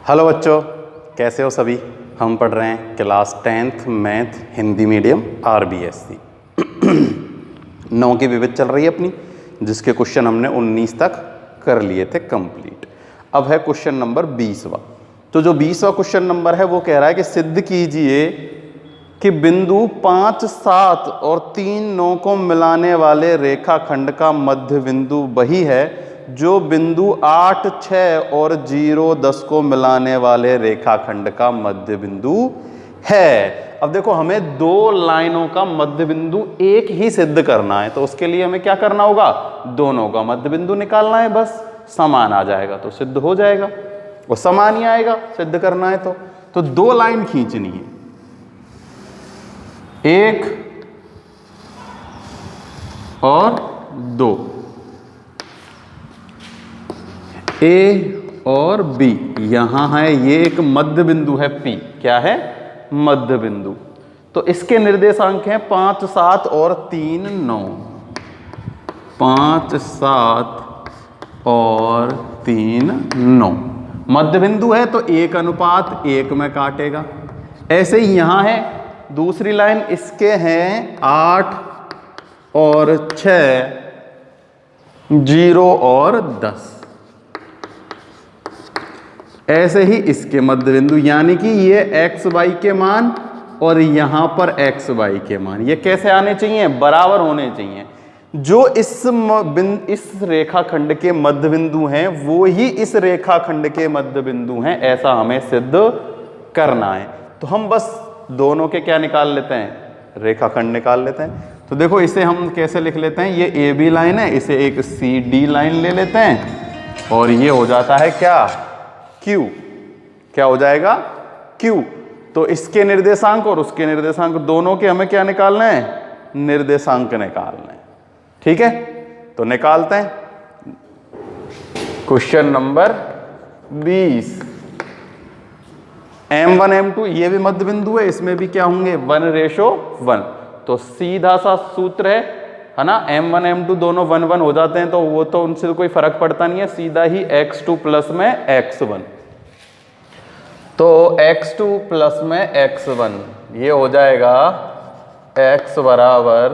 Hello बच्चों, कैसे हो सभी। हम पढ़ रहे हैं class 10th math Hindi medium RBSC 9 की विविध चल रही है अपनी, जिसके क्वेश्चन हमने 19 तक कर लिए थे कंप्लीट। अब है क्वेश्चन नंबर 20वां। तो जो 20वां क्वेश्चन नंबर है वो कह रहा है कि सिद्ध कीजिए कि बिंदु 5, 7 और 3, 9 को मिलाने वाले रेखाखंड का मध्य बिंदु वही है जो बिंदु 8, 6 और 0, 10 को मिलाने वाले रेखाखंड का मध्य बिंदु है। अब देखो, हमें दो लाइनों का मध्य बिंदु एक ही सिद्ध करना है, तो उसके लिए हमें क्या करना होगा, दोनों का मध्य बिंदु निकालना है। बस समान आ जाएगा तो सिद्ध हो जाएगा, वो समान ही आएगा सिद्ध करना है तो दो लाइन खींचनी है, एक और दो, ए और बी। यहां है ये एक मध्य बिंदु है P, क्या है, मध्य बिंदु। तो इसके निर्देशांक हैं 5, 7 और 3, 9। 5, 7 और 3, 9 मध्य बिंदु है तो 1:1 में काटेगा। ऐसे ही यहां है दूसरी लाइन, इसके हैं 8 और 6, 0 और 10। ऐसे ही इसके मध्य बिंदु, यानी कि ये x y के मान और यहां पर x y के मान ये कैसे आने चाहिए, बराबर होने चाहिए। जो इस रेखाखंड के मध्य बिंदु हैं वो ही इस रेखाखंड के मध्य बिंदु हैं, ऐसा हमें सिद्ध करना है। तो हम बस दोनों के क्या निकाल लेते हैं, रेखाखंड निकाल लेते हैं। तो देखो, इसे हम कैसे लिख लेते हैं, ये AB लाइन है, इसे एक CD लाइन ले लेते हैं और ये हो जाता है क्या, Q। क्या हो जाएगा, Q। तो इसके निर्देशांक और उसके निर्देशांक दोनों के हमें क्या निकालना है, निर्देशांक निकालना है। ठीक है, तो निकालते हैं। क्वेश्चन नंबर 20, M1 M2 ये भी मध्य बिंदु है, इसमें भी क्या होंगे, 1:1। तो सीधा सा सूत्र है ना, M1 M2 दोनों 1, 1 हो जाते हैं, तो वो तो उनसे कोई फर्क पड़ता नहीं है, सीधा ही x2 प्लस में x1। तो x2 प्लस में x1 ये हो जाएगा x बराबर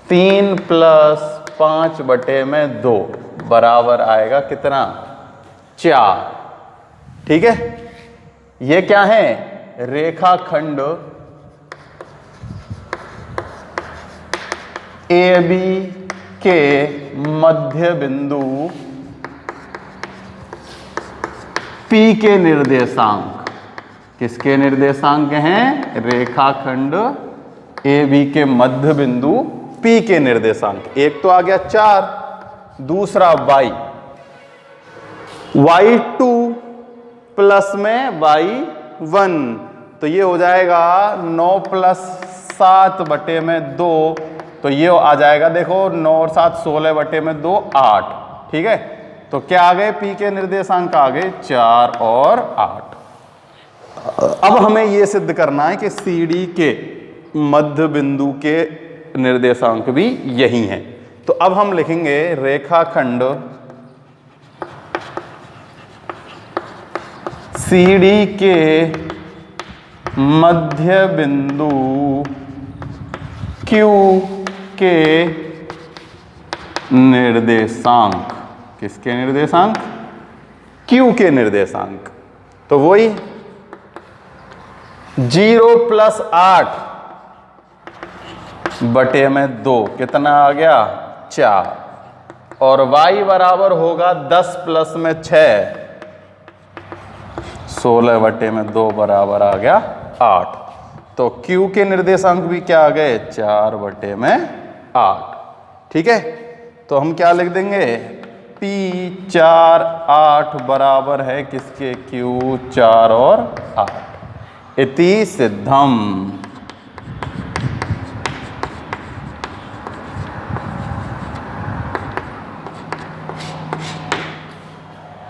3 + 5/2 बराबर आएगा कितना, 4। ठीक है, ये क्या है, रेखाखंड AB के मध्य बिंदु P के निर्देशांक। किसके निर्देशांक हैं, रेखाखंड AB के मध्य बिंदु P के निर्देशांक। एक तो आ गया 4, दूसरा y2 प्लस में y1। तो ये हो जाएगा 9 + 7/2। तो ये आ जाएगा, देखो 9 और 7 16/2 8। ठीक है, तो क्या आ गए, P के निर्देशांक आ गए 4 और 8। अब हमें ये सिद्ध करना है कि CD के मध्य बिंदु के निर्देशांक भी यही हैं। तो अब हम लिखेंगे रेखाखंड CD के मध्य बिंदु Q के निर्देशांक। किसके निर्देशांक, Q के निर्देशांक। तो वही 0 + 8/2 कितना आ गया, 4। और y बराबर होगा 10 + 6 16/2 बराबर आ गया 8। तो Q के निर्देशांक भी क्या आ गए, 4/8। ठीक है, तो हम क्या लिख देंगे, P 4, 8 बराबर है किसके, Q 4 और 8। इति सिद्धम।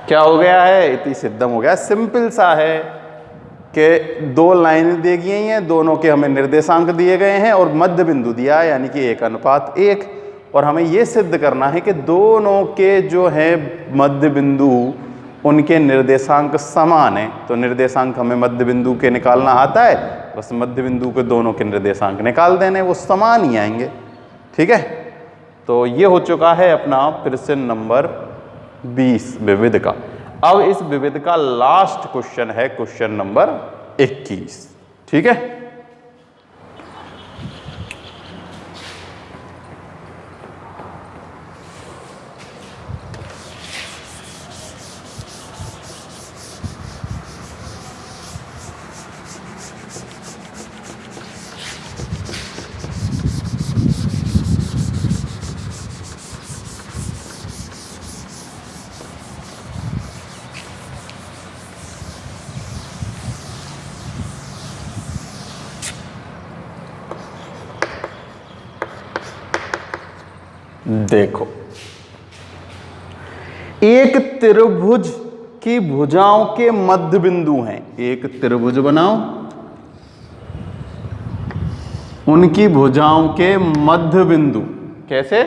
क्या हो गया है, इति सिद्धम हो गया। सिंपल सा है कि दो लाइनें दी गई हैं, दोनों के हमें निर्देशांक दिए गए हैं और मध्य बिंदु दिया है, यानी कि 1:1। और हमें ये सिद्ध करना है कि दोनों के जो है मध्य बिंदु उनके निर्देशांक समान है, तो निर्देशांक हमें मध्य बिंदु के निकालना आता है, बस मध्य बिंदु के दोनों के निर्देशांक निकाल देने, वो समान ही आएंगे। ठीक है, तो ये हो चुका है अपना प्रश्न नंबर 20 विविध का। अब इस विविध का लास्ट क्वेश्चन है क्वेश्चन नंबर 21। ठीक है, देखो एक त्रिभुज की भुजाओं के मध्य बिंदु हैं। एक त्रिभुज बनाओ, उनकी भुजाओं के मध्य बिंदु, कैसे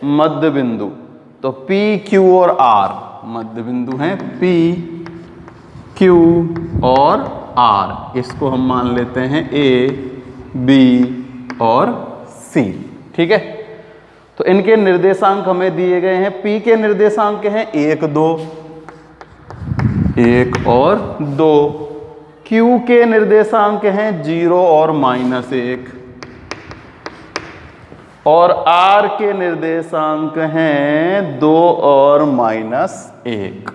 मध्य बिंदु, तो P, Q और R मध्य बिंदु हैं, P, Q और R। इसको हम मान लेते हैं A, B और C। ठीक है, तो इनके निर्देशांक हमें दिए गए हैं। P के निर्देशांक हैं 1, 2, 1 और 2। Q के निर्देशांक हैं 0 और -1, और R के निर्देशांक हैं 2 और -1।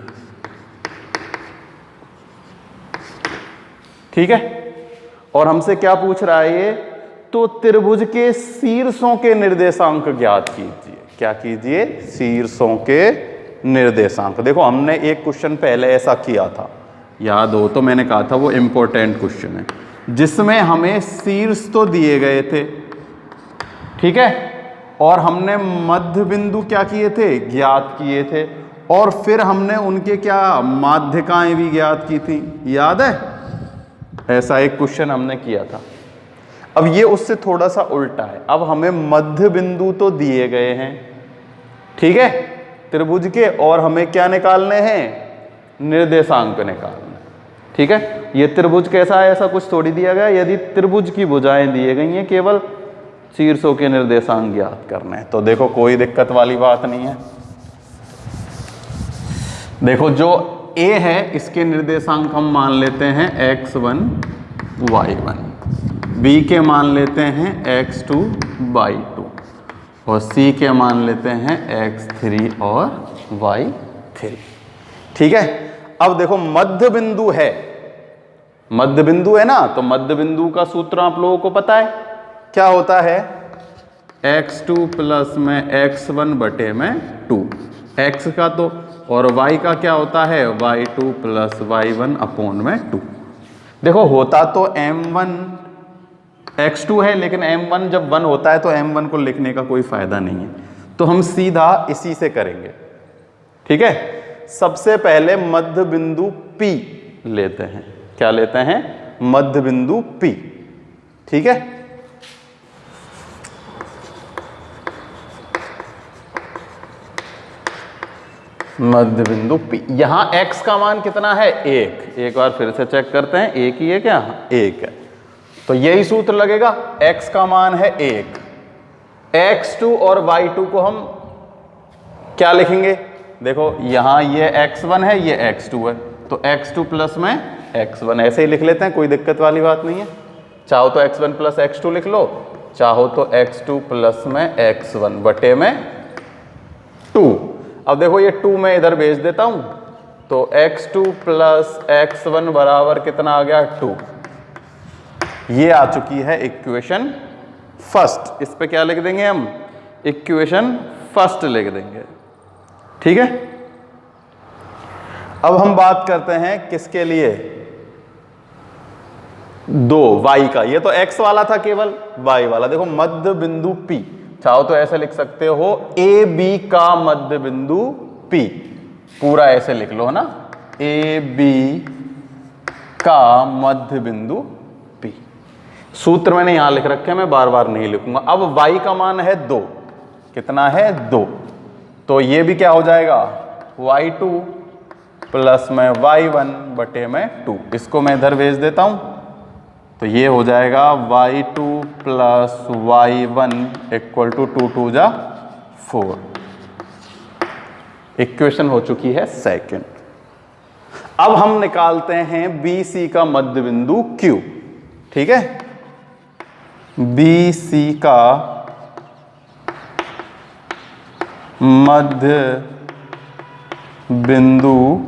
ठीक है, और हमसे क्या पूछ रहा है ये, तो त्रिभुज के शीर्षों के निर्देशांक ज्ञात कीजिए। क्या कीजिए, शीर्षों के निर्देशांक। देखो हमने एक क्वेश्चन पहले ऐसा किया था, याद हो तो मैंने कहा था वो इंपॉर्टेंट क्वेश्चन है, जिसमें हमें शीर्ष तो दिए गए थे, ठीक है, और हमने मध्य बिंदु क्या किए थे, ज्ञात किए थे, और फिर हमने उनके क्या माध्यिकाएं भी ज्ञात की थी, याद है, ऐसा एक क्वेश्चन हमने किया था। अब ये उससे थोड़ा सा उल्टा है। अब हमें मध्य बिंदु तो दिए गए हैं, ठीक है, त्रिभुज के, और हमें क्या निकालने हैं, निर्देशांक निकालने। ठीक है, ये त्रिभुज कैसा है ऐसा कुछ थोड़ी दिया गया। यदि त्रिभुज की भुजाएं दिए गई हैं, केवल शीर्षों के निर्देशांक ज्ञात करने हैं, तो देखो कोई दिक्कत वाली बात नहीं है। देखो जो A है इसके निर्देशांक हम मान लेते हैं x1, y1, B के मान लेते हैं x2, y2, और C के मान लेते हैं x3 और y3। ठीक है, अब देखो मध्य बिंदु है, मध्य बिंदु है ना, तो मध्य बिंदु का सूत्र आप लोगों को पता है, क्या होता है, x2 प्लस में x1 बटे में 2, x का तो, और y का क्या होता है, y2 प्लस y1 अपॉन में 2। देखो होता तो m1 x2 है, लेकिन m1 जब 1 होता है तो m1 को लिखने का कोई फायदा नहीं है, तो हम सीधा इसी से करेंगे। ठीक है, सबसे पहले मध्य बिंदु P लेते हैं। क्या लेते हैं, मध्य बिंदु P। ठीक है, मध्य बिंदु P। यहां x का मान कितना है, 1। एक बार फिर से चेक करते हैं, 1 ही है क्या, 1 है, तो यही सूत्र लगेगा। x का मान है 1, x2 और y2 को हम क्या लिखेंगे, देखो यहां ये x1 है, ये x2 है, तो x2 प्लस में x1 ऐसे ही लिख लेते हैं, कोई दिक्कत वाली बात नहीं है। चाहो तो x1 प्लस x2 लिख लो, चाहो तो x2 प्लस में x1 बटे में 2। अब देखो ये 2 मैं इधर भेज देता हूं, तो x2 प्लस x1 बराबर कितना आ गया, 2। ये आ चुकी है इक्वेशन फर्स्ट। इस पे क्या लिख देंगे हम, इक्वेशन फर्स्ट लिख देंगे। ठीक है, अब हम बात करते हैं किसके लिए, 2 y का। ये तो x वाला था, केवल y वाला। देखो मध्य बिंदु P, चाहो तो ऐसे लिख सकते हो, ए बी का मध्य बिंदु P, पूरा ऐसे लिख लो, है ना, ए बी का मध्य बिंदु P। सूत्र मैंने यहां लिख रखे हैं, मैं बार बार नहीं लिखूंगा। अब y का मान है 2, कितना है, 2, तो ये भी क्या हो जाएगा, y2 प्लस में y1 बटे में 2, इसको मैं इधर भेज देता हूं, तो ये हो जाएगा y2 plus y1 equal to 2 2 जा 4। इक्वेशन हो चुकी है सेकंड। अब हम निकालते हैं BC का मध्य बिंदु Q। ठीक है, BC का मध्य बिंदु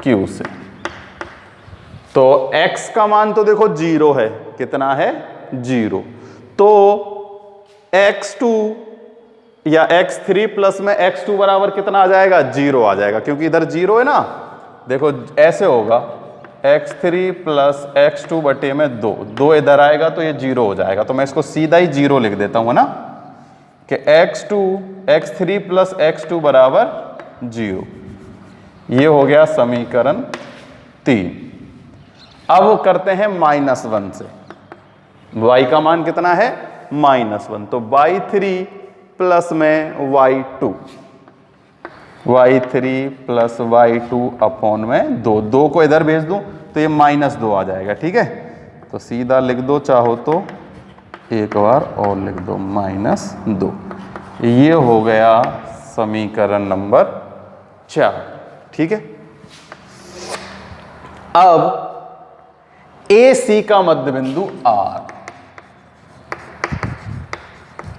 Q से, तो x का मान तो देखो 0 है, कितना है 0, तो x2 या x3 प्लस में x2 बराबर कितना आ जाएगा 0 आ जाएगा, क्योंकि इधर 0 है ना। देखो ऐसे होगा x3 प्लस x2 बटे में 2, 2 इधर आएगा तो ये 0 हो जाएगा, तो मैं इसको सीधा ही 0 लिख देता हूं ना, कि x3 प्लस x2 बराबर 0। ये हो गया समीकरण 3। अब करते हैं -1 से, y का मान कितना है -1, तो y3 प्लस में y2, y3 plus y2 upon में 2, 2 को इधर भेज दूं तो ये -2 आ जाएगा। ठीक है, तो सीधा लिख दो, चाहो तो एक बार और लिख दो -2। ये हो गया समीकरण नंबर 4। ठीक है, अब AC का मध्य बिंदु R,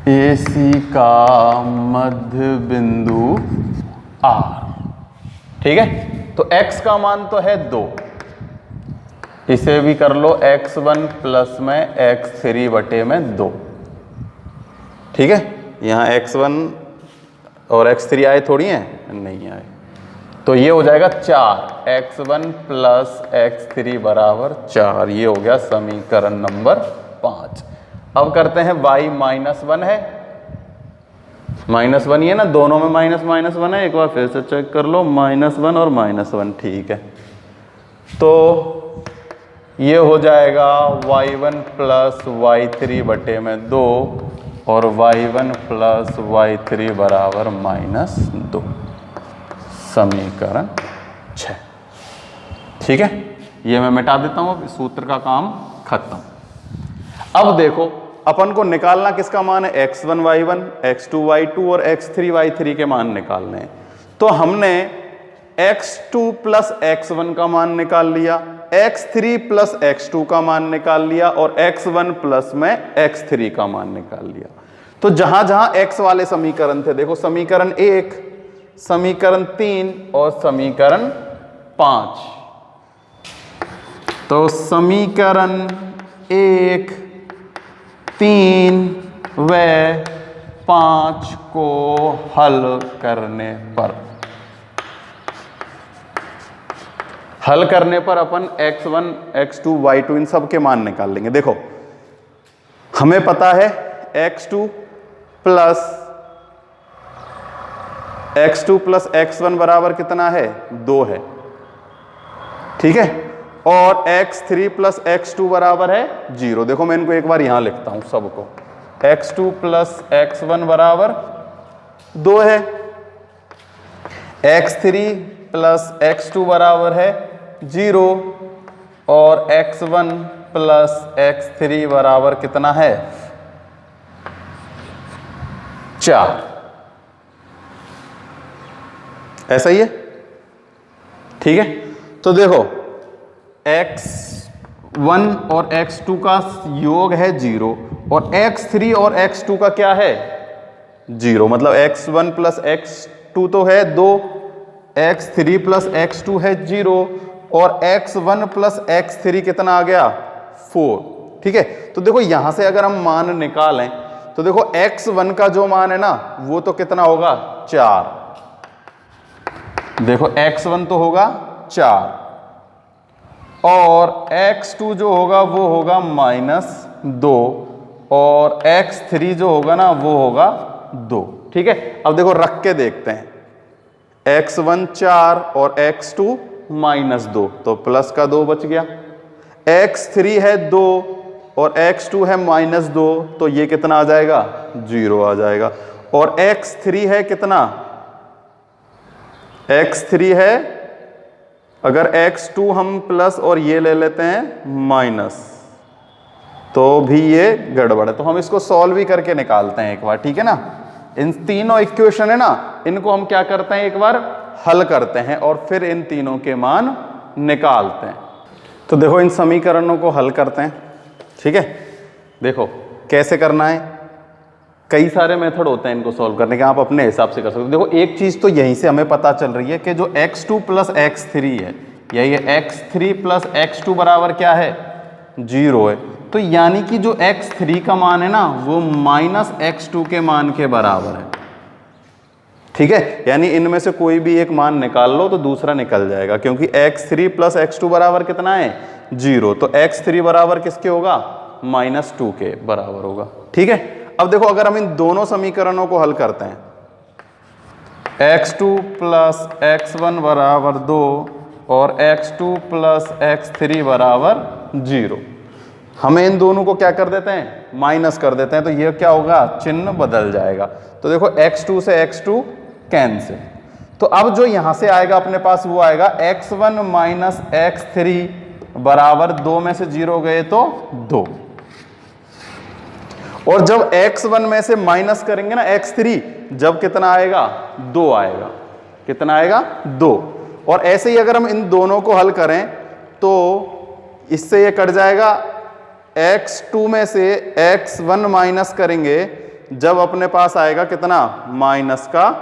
AC का मध्य बिंदु R। ठीक है, तो x का मान तो है 2, इसे भी कर लो x1 प्लस में x3 बटे में 2। ठीक है, यहां x1 और x3 आए थोड़ी हैं, नहीं आए, तो ये हो जाएगा 4, x1 प्लस x3 बराबर 4। ये हो गया समीकरण नंबर 5। अब करते हैं y -1 है, -1 ही है ना, दोनों में -1 है, एक बार फिर से चेक कर लो, -1 और -1। ठीक है, तो ये हो जाएगा y1 प्लस y3 बटे में 2 और y1 प्लस y3 बराबर -2, समीकरण 6। ठीक है, ये मैं मिटा देता हूं, अब सूत्र का काम खत्म। अब देखो अपन को निकालना किसका मान है, x1 y1, x2 y2 और x3 y3 के मान निकालने हैं। तो हमने x2 प्लस x1 का मान निकाल लिया, x3 प्लस x2 का मान निकाल लिया और x1 प्लस में x3 का मान निकाल लिया। तो जहां जहां x वाले समीकरण थे, देखो समीकरण 1, समीकरण 3 और समीकरण 5, तो समीकरण 1, 3 व 5 को हल करने पर अपन x1, x2, y2 इन सब के मान निकाल लेंगे। देखो हमें पता है x2 प्लस x1 बराबर कितना है 2 है। ठीक है, और x3 प्लस x2 बराबर है 0। देखो मैं इनको एक बार यहां लिखता हूं सबको, x2 प्लस x1 बराबर 2 है, x3 प्लस x2 बराबर है 0 और x1 प्लस x3 बराबर कितना है 4। ऐसा ही है। ठीक है, तो देखो x1 और x2 का योग है 0 और x3 और x2 का क्या है 0, मतलब x1 प्लस x2 तो है 2, x3 प्लस x2 है 0 और x1 प्लस x3 कितना आ गया 4। ठीक है, तो देखो यहां से अगर हम मान निकालें तो देखो x1 का जो मान है ना वो तो कितना होगा 4, देखो x1 तो होगा 4 और x2 जो होगा वो होगा -2 और x3 जो होगा ना वो होगा 2। ठीक है, अब देखो रख के देखते हैं, x1 4 और x2 -2, तो प्लस का 2 बच गया, x3 है 2 और x2 है -2, तो ये कितना आ जाएगा 0 आ जाएगा, और x3 है कितना, x3 है अगर x2 हम प्लस और ये ले लेते हैं माइनस तो भी ये गड़बड़ है। तो हम इसको सॉल्व भी करके निकालते हैं एक बार, ठीक है ना। इन तीनों इक्वेशन है ना, इनको हम क्या करते हैं, एक बार हल करते हैं और फिर इन तीनों के मान निकालते हैं। तो देखो इन समीकरणों को हल करते हैं, ठीक है। देखो कैसे करना है, कई सारे मेथड होते हैं इनको सॉल्व करने के, आप अपने हिसाब से कर सकते हो। देखो एक चीज तो यहीं से हमें पता चल रही है कि जो x2 प्लस x3 है, यही है x3 प्लस x2 बराबर क्या है, 0 है। तो यानी कि जो x3 का मान है ना वो माइनस x2 के मान के बराबर है, ठीक है। यानी इनमें से कोई भी एक मान निकाल लो तो दूसरा निकल जाएगा, क्योंकि x3 प्लस x2 बराबर कितना है, 0। तो x3 बराबर किसके होगा, -2 के बराबर होगा, ठीक है। अब देखो अगर हम इन दोनों समीकरणों को हल करते हैं, x2 प्लस x1 बराबर 2 और x2 प्लस x3 बराबर 0, हमें इन दोनों को क्या कर देते हैं, माइनस कर देते हैं। तो ये क्या होगा, चिन्ह बदल जाएगा। तो देखो x2 से x2 कैंसिल। तो अब जो यहां से आएगा अपने पास वो आएगा x1 माइनस x3 बराबर 2 में से 0 गए तो 2। और जब x1 में से माइनस करेंगे ना x3, जब कितना आएगा, 2 आएगा। कितना आएगा, 2। और ऐसे ही अगर हम इन दोनों को हल करें तो इससे ये कट जाएगा, x2 में से x1 माइनस करेंगे जब अपने पास आएगा कितना, -4,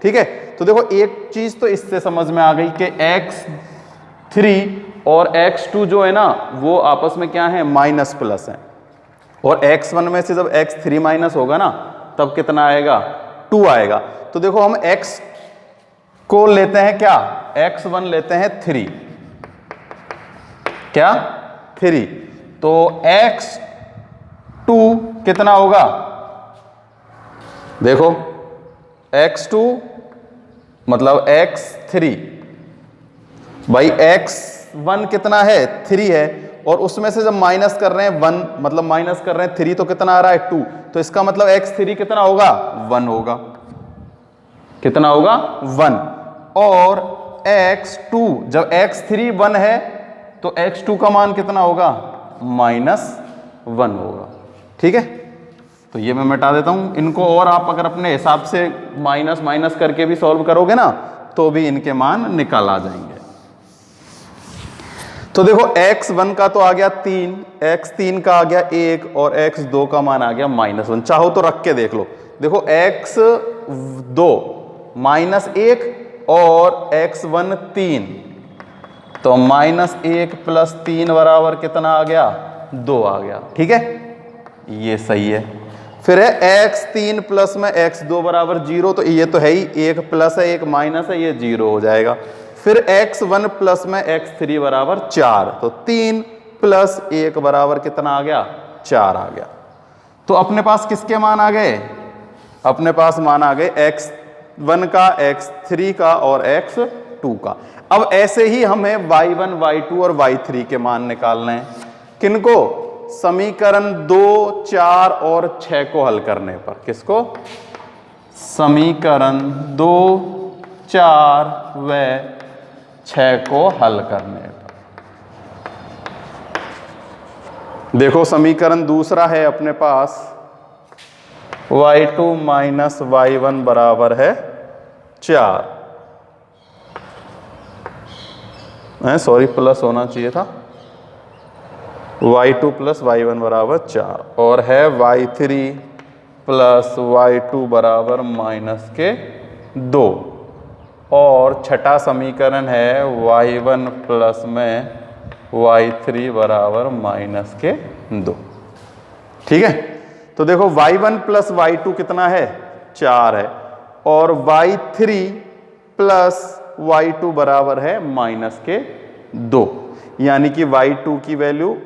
ठीक है। तो देखो एक चीज तो इससे समझ में आ गई कि x3 और x2 जो है ना वो आपस में क्या है, माइनस प्लस है। और x1 में से जब x3 माइनस होगा ना तब कितना आएगा, 2 आएगा। तो देखो हम x को लेते हैं क्या, x1 लेते हैं 3, क्या 3। तो x2 कितना होगा, देखो x2 मतलब x3 भाई, x1 कितना है, 3 है। और उसमें से जब माइनस कर रहे हैं 1, मतलब माइनस कर रहे हैं 3, तो कितना आ रहा है, 2। तो इसका मतलब x3 कितना होगा, 1 होगा। कितना होगा, 1। और x2 जब x3 1 है तो x2 का मान कितना होगा, -1 होगा, ठीक है। तो ये मैं मिटा देता हूं इनको, और आप अगर अपने हिसाब से माइनस माइनस करके भी सॉल्व करोगे ना तो भी इनके मान निकल आ जाएंगे। तो देखो x1 का तो आ गया 3, x3 का आ गया 1 और x2 का मान आ गया -1। चाहो तो रख के देख लो। देखो x2 -1 और x1 3, तो -1 + 3 बराबर कितना आ गया, 2 आ गया, ठीक है। ये सही है। फिर है x3 प्लस में x2 बराबर 0, तो ये तो है ही, एक प्लस है एक माइनस है, ये 0 हो जाएगा। फिर x1 प्लस में x3 बराबर 4, तो 3 + 1 बराबर कितना आ गया, 4 आ गया। तो अपने पास किसके मान आ गए, अपने पास मान आ गए x1 का, x3 का और x2 का। अब ऐसे ही हमें y1, y2 और y3 के मान निकालने हैं। किनको, समीकरण 2, 4 और 6 को हल करने पर। किसको, समीकरण 2, 4 व 6 को हल करने पर। देखो समीकरण दूसरा है अपने पास, y2 माइनस y1 बराबर है 4, सॉरी प्लस होना चाहिए था, y2 प्लस y1 बराबर 4, और है y3 प्लस y2 बराबर -2। और छठा समीकरण है y1 प्लस में y3 बराबर -2, ठीक है। तो देखो y1 प्लस y2 कितना है, 4 है, और y3 प्लस y2 बराबर है -2, यानी कि y2 की वैल्यू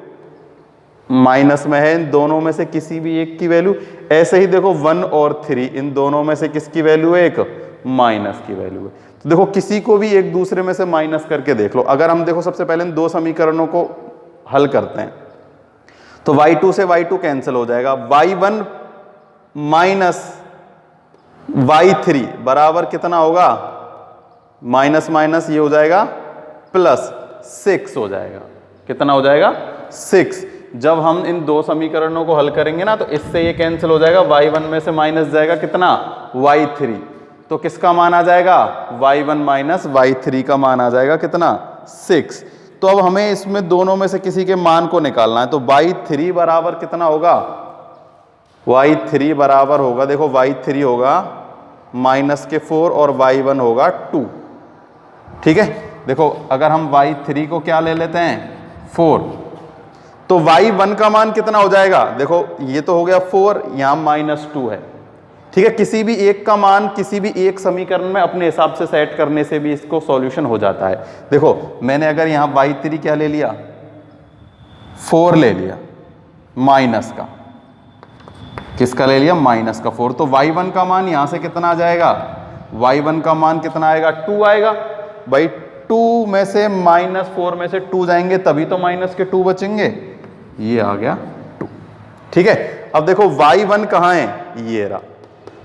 माइनस में है, इन दोनों में से किसी भी एक की वैल्यू। ऐसे ही देखो 1 और 3, इन दोनों में से किसकी वैल्यू है, एक माइनस की वैल्यू है। तो देखो किसी को भी एक दूसरे में से माइनस करके देख लो। अगर हम देखो सबसे पहले इन दो समीकरणों को हल करते हैं तो y2 से y2 कैंसिल हो जाएगा, y1 माइनस y3 बराबर कितना होगा, माइनस माइनस ये हो जाएगा प्लस 6 हो जाएगा। कितना हो जाएगा? 6। जब हम इन दो समीकरणों को हल करेंगे ना तो इससे ये कैंसिल हो जाएगा, y1 में से माइनस जाएगा कितना? y3। तो किसका मान आ जाएगा? y1 माइनस y3 का मान आ जाएगा कितना? 6। तो अब हमें इसमें दोनों में से किसी के मान को निकालना है। तो y3 बराबर कितना होगा? y3 बराबर होगा, देखो y3 होगा -4 और y1 होगा 2। ठीक है, देखो अगर हम y3 को क्या ले लेते हैं? 4, तो y1 का मान कितना हो जाएगा? देखो ये तो हो गया 4, यहां -2 है। ठीक है, किसी भी एक का मान किसी भी एक समीकरण में अपने हिसाब से सेट करने से भी इसको सॉल्यूशन हो जाता है। देखो मैंने अगर यहां y3 क्या ले लिया? 4 ले लिया, माइनस का, किसका ले लिया? माइनस का 4। तो y1 का मान यहां से कितना आ जाएगा? y1 का मान कितना आएगा? 2 आएगा। भाई 2 में से -4 में से 2 जाएंगे तभी तो माइनस के 2 बचेंगे। ये आ गया 2। ठीक है, अब देखो y1 कहाँ है? ये रहा,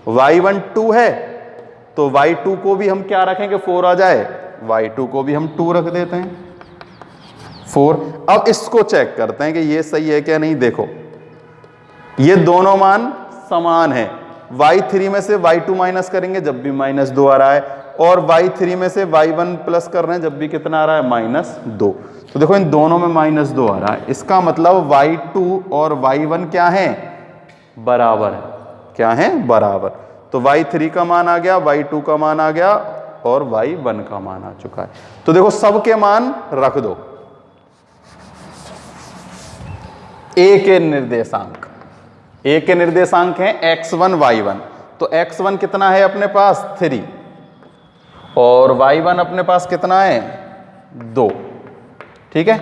y1 2 है, तो y2 को भी हम क्या रखेंगे? 4 आ जाए, y2 को भी हम 2 रख देते हैं, 4। अब इसको चेक करते हैं कि ये सही है क्या नहीं। देखो ये दोनों मान समान है, y3 में से y2 माइनस करेंगे जब भी -2 आ रहा है, और y3 में से y1 प्लस कर रहे हैं जब भी कितना आ रहा है? -2। तो देखो इन दोनों में -2 आ रहा है, इसका मतलब y2 और y1 क्या है? बराबर है। क्या है? बराबर। तो y3 का मान आ गया, y2 का मान आ गया और y1 का मान आ चुका है। तो देखो सबके मान रख दो। a के निर्देशांक, a के निर्देशांक हैं x1 y1, तो x1 कितना है अपने पास? 3, और y1 अपने पास कितना है? 2। ठीक है,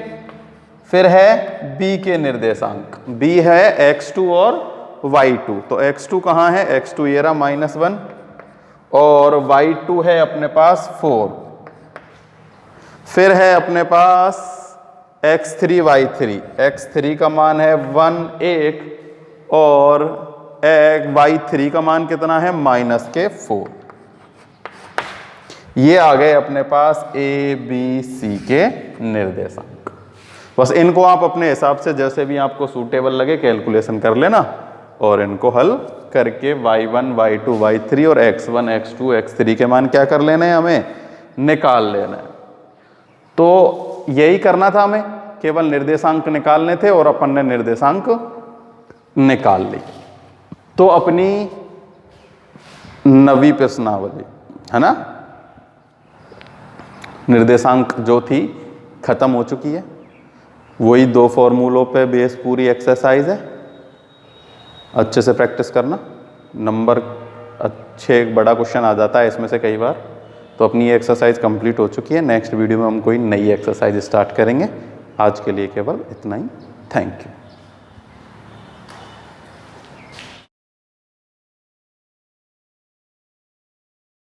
फिर है b के निर्देशांक, b है x2 और y2। तो x2 कहाँ है? x2 ये रहा -1, और y2 है अपने पास 4। फिर है अपने पास x3 y3, x3 का मान है 1 1, और y3 का मान कितना है? -4। ये आ गए अपने पास a b c के निर्देशांक। बस इनको आप अपने हिसाब से जैसे भी आपको सूटेबल लगे कैलकुलेशन कर लेना, और इनको हल करके y1 y2 y3 और x1 x2 x3 के मान क्या कर लेने हैं? हमें निकाल लेना है। तो यही करना था, हमें केवल निर्देशांक निकालने थे और अपन ने निर्देशांक निकाल ली। तो अपनी 9वीं प्रश्नावली है ना, निर्देशांक जो थी खत्म हो चुकी है। वही 2 फॉर्मूलों पे बेस पूरी एक्सरसाइज है, अच्छे से प्रैक्टिस करना। नंबर अच्छे एक बड़ा क्वेश्चन आ जाता है इसमें से कई बार। तो अपनी ये एक्सरसाइज कंप्लीट हो चुकी है। नेक्स्ट वीडियो में हम कोई नई एक्सरसाइज स्टार्ट करेंगे। आज के लिए केवल इतना ही। Thank you.